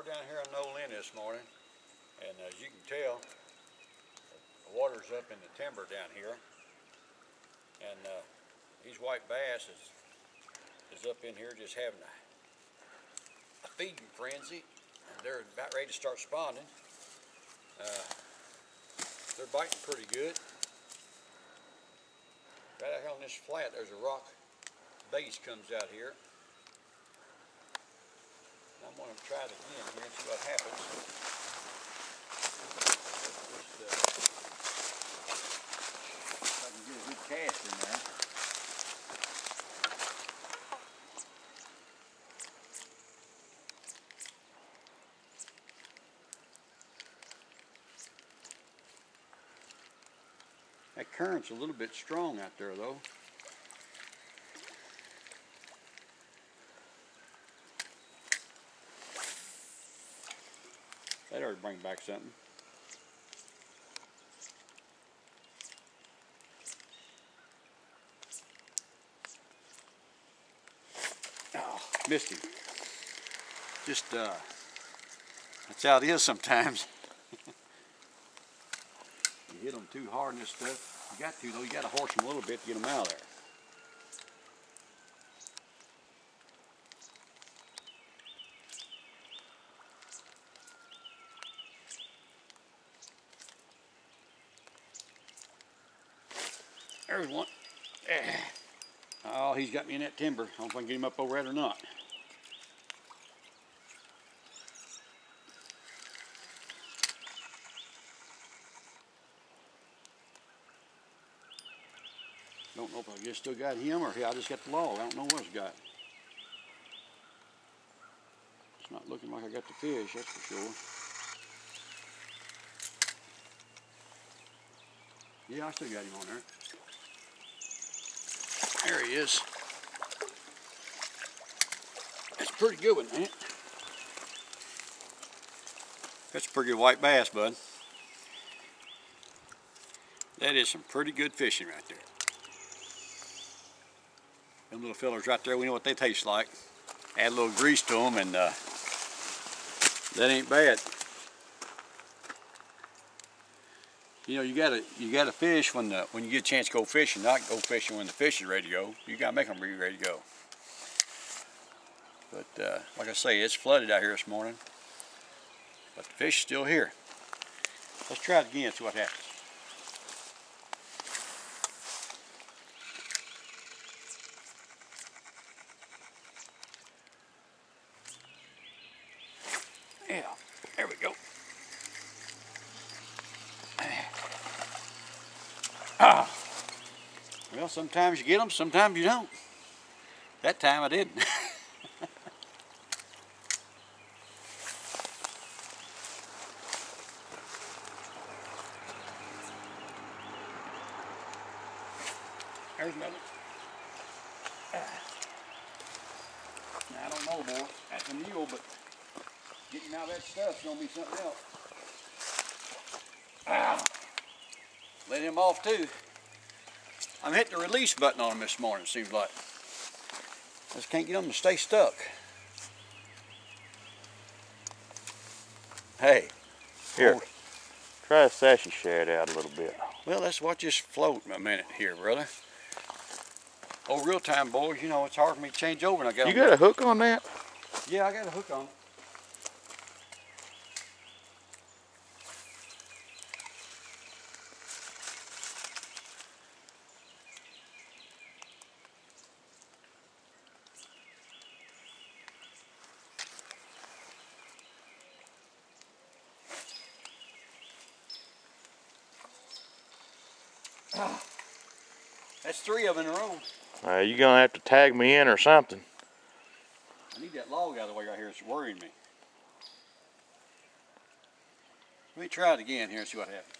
down here on Knoll Inn this morning, and as you can tell, the water's up in the timber down here, and these white bass is up in here just having a feeding frenzy, and they're about ready to start spawning. They're biting pretty good. Right out here on this flat, there's a rock base comes out here. I'm going to try it again here and see what happens. If I can get a good cast in there. That current's a little bit strong out there though. That ought to bring back something. Oh, missed him. Just, that's how it is sometimes. You hit them too hard in this stuff. You got to though, you got to horse them a little bit to get them out of there. There's one. Oh, he's got me in that timber. I don't know if I can get him up over that or not. Don't know if I just still got him or I just got the log. I don't know what it's got. It's not looking like I got the fish, that's for sure. Yeah, I still got him on there. There he is. That's a pretty good one, ain't it? That's a pretty good white bass, bud. That is some pretty good fishing right there. Them little fellers right there, we know what they taste like. Add a little grease to them and that ain't bad. You know, you gotta fish when you get a chance to go fishing, not go fishing when the fish is ready to go. You gotta make them be ready to go. But like I say, it's flooded out here this morning, but the fish is still here. Let's try it again, see what happens. Yeah, there we go. Well, sometimes you get them, sometimes you don't. That time I didn't. There's another. Now, I don't know, boy. That's a mule, but getting out of that stuff's gonna be something else. Let him off too. I'm hitting the release button on him this morning, it seems like. Just can't get them to stay stuck. Hey. Here. Try to sassy shad out a little bit. Well, let's watch this float a minute here, brother. Oh, real time, boys. You know, it's hard for me to change over. And I got you got a hook on that? Yeah, I got a hook on it. That's 3 of them in a row. You're gonna have to tag me in or something. I need that log out of the way right here. It's worrying me. Let me try it again here and see what happens.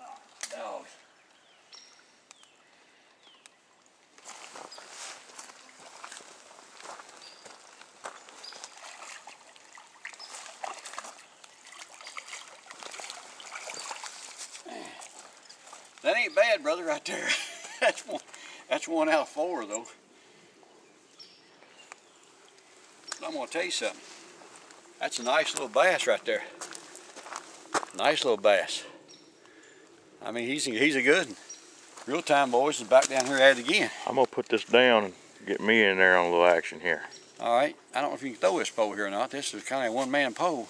Oh, dogs. That ain't bad, brother, right there. That's one out of 4, though. I'm gonna tell you something. That's a nice little bass right there. Nice little bass. I mean, he's a good one. Real Time Boys is back down here at it again. I'm gonna put this down and get me in there on a little action here. All right. I don't know if you can throw this pole here or not. This is kind of a one-man pole.